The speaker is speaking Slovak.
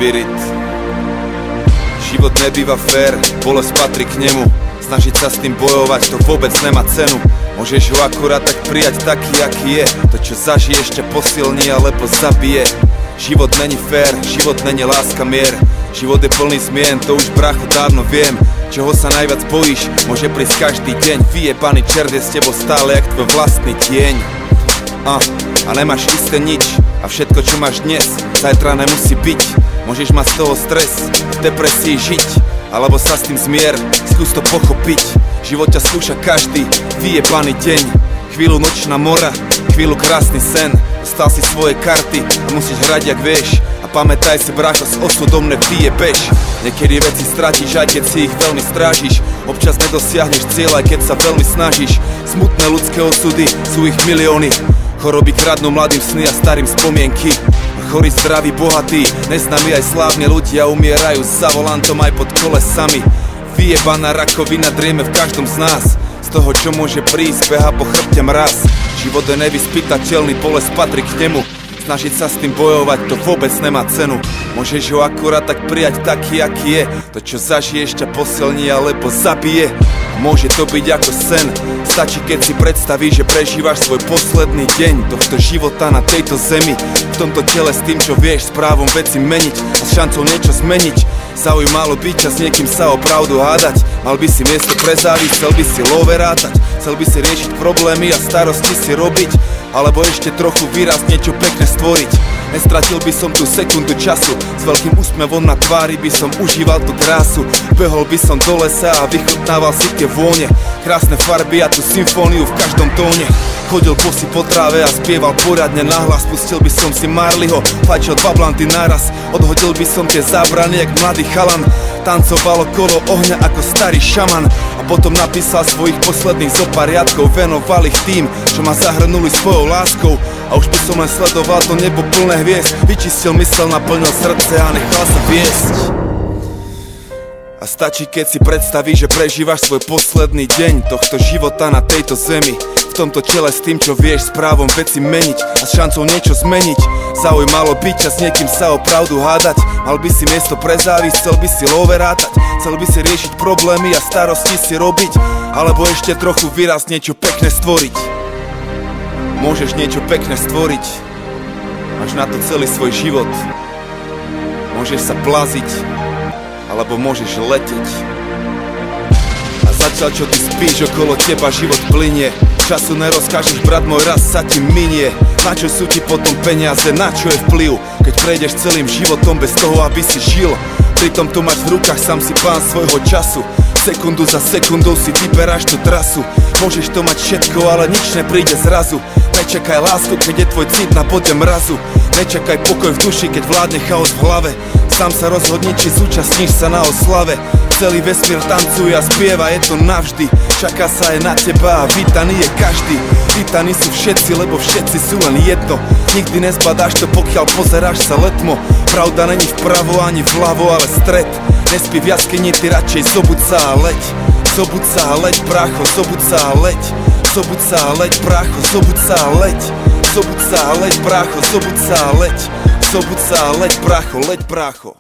spirit. Život nebýva fér, bolesť patrí k nemu. Snažiť sa s tým bojovať, to vôbec nemá cenu. Môžeš ho akurát tak prijať taký, aký je. To, čo zažiješ, ťa posilní alebo zabije. Život není fér, život není láska, mier. Život je plný zmien, to už brácho dávno viem. Čoho sa najviac bojíš, môže prísť každý deň. Vyjebaný čert je s tebou stále jak tvoj vlastný tieň. A nemáš isté nič, a všetko čo máš dnes, zajtra nemusí byť. Môžeš mať z toho stres, v depresii žiť, alebo sa s tým zmier, skús to pochopiť. Život ťa skúša každý vyjebaný deň. Chvíľu nočná mora, chvíľu krásny sen. Dostal si svoje karty a musíš hrať jak vieš. A pamätaj si, brácho, s osudom nevyjebeš. Niekedy veci stratíš, aj keď si ich veľmi strážiš. Občas nedosiahneš cieľ, aj keď sa veľmi snažíš. Smutné ľudské osudy, sú ich milióny. Choroby kradnú mladým sny a starým spomienky. Chorí, zdraví, bohatí, neznámi aj slávni ľudia umierajú za volantom aj pod kolesami. Vyjebaná rakovina drieme v každom z nás. Z toho, čo môže prísť, beha po chrbte mraz. Život je nevyspytateľný, bolesť patrí k nemu. Snažiť sa s tým bojovať, to vôbec nemá cenu. Môžeš ho akurát tak prijať taký, aký je. To, čo zažiješ, ťa posilní alebo zabije. Môže to byť ako sen. Stačí, keď si predstavíš, že prežívaš svoj posledný deň tohto života na tejto zemi. V tomto tele s tým, čo vieš, s právom veci meniť a s šancou niečo zmeniť. Zaujímalo byť a s niekým sa o pravdu hádať. Mal by si miesto pre závisť, chcel by si love rátať. Chcel by si riešiť problémy a starosti si robiť. Alebo ešte trochu výraz niečo pekné stvoriť. Nestratil by som tú sekundu času. S veľkým úsmevom na tvári by som užíval tú krásu. Behol by som do lesa a vychutnával si tie vône. Krásne farby a tú symfóniu v každom tóne. Chodil bosý po tráve a spieval poradne nahlas. Pustil by som si Marleyho, fajčil 2 blanty naraz. Odhodil by som tie zábrany jak mladý chalan. Tancoval okolo ohňa ako starý šaman. A potom napísal svojich posledných zopár riadkov. Venoval ich tým, čo ma zahrnuli svojou láskou. A už by som len sledoval to nebo plné hviezd. Vyčistil mysel, naplnil srdce a nechal sa viesť. A stačí, keď si predstavíš, že prežívaš svoj posledný deň tohto života na tejto zemi. V tomto tele s tým, čo vieš, s právom veci meniť a s šancou niečo zmeniť. Zaujímalo byť a s niekým sa o pravdu hádať. Mal by si miesto pre závisť, chcel by si love rátať. Chcel by si riešiť problémy a starosti si robiť. Alebo ešte trochu výraz niečo pekné stvoriť. Môžeš niečo pekné stvoriť. Máš na to celý svoj život. Môžeš sa plaziť, alebo môžeš leteť. A zatiaľ čo ty spíš, okolo teba život plynie. Času nerozkážeš, brat môj, raz sa ti minie. Na čo sú ti potom peniaze, na čo je vplyv, keď prejdeš celým životom bez toho, aby si žil. Pritom tu máš v rukách, sám si pán svojho času. Sekundu za sekundou si vyberáš tú trasu. Môžeš to mať všetko, ale nič nepríde zrazu. Nečakaj lásku, keď je tvoj cit na bode mrazu. Nečakaj pokoj v duši, keď vládne chaos v hlave. Sám sa rozhodni, či zúčastníš sa na oslave. Celý vesmír tancuje a spieva, je to navždy. Čaká sa aj na teba a vítaný je každý. Vítaní sú všetci, lebo všetci sú len jedno. Nikdy nezbadáš to, pokiaľ pozeráš sa letmo. Pravda není vpravo ani vľavo, ale stred. Nespí v jaskyni, ty radšej zobuď sa a leď. Zobuď sa a leď, brácho, zobuď sa a leď. Zobuď sa a leď, brácho, zobuď sa a leď. Zobuď sa a leď, brácho, zobuď sa a leď. Zobuď sa a leď, brácho, leď, brácho.